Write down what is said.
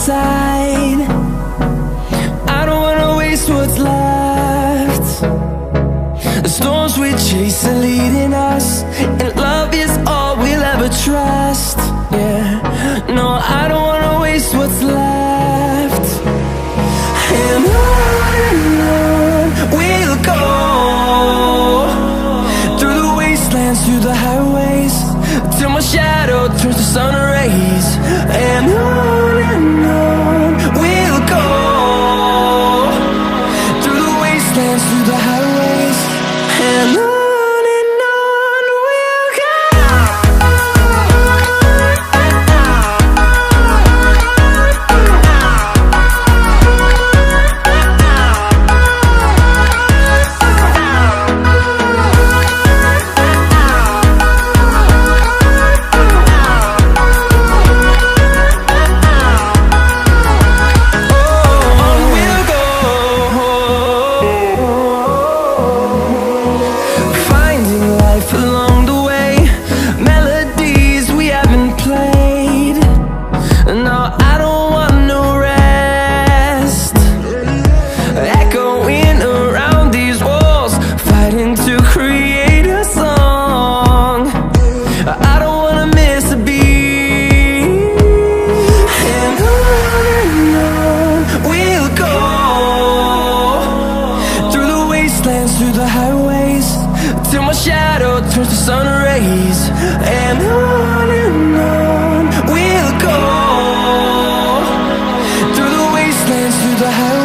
inside. I don't wanna waste what's left. The storms we chase are leading us, and love is all we'll ever trust. Yeah, no, I don't wanna waste what's left. And on we'll go, through the wastelands, through the highways, till my shadow turns to sun rays. And on we'll go, through the wastelands, through the highways, and on. Along the way, melodies we haven't played. No, I don't want no rest. Echoing around these walls, fighting to create a song. I don't wanna miss a beat. And on we'll go, through the wastelands, through the highways, till my shadow turns to sun rays. And on we'll go, through the wastelands, through the highways.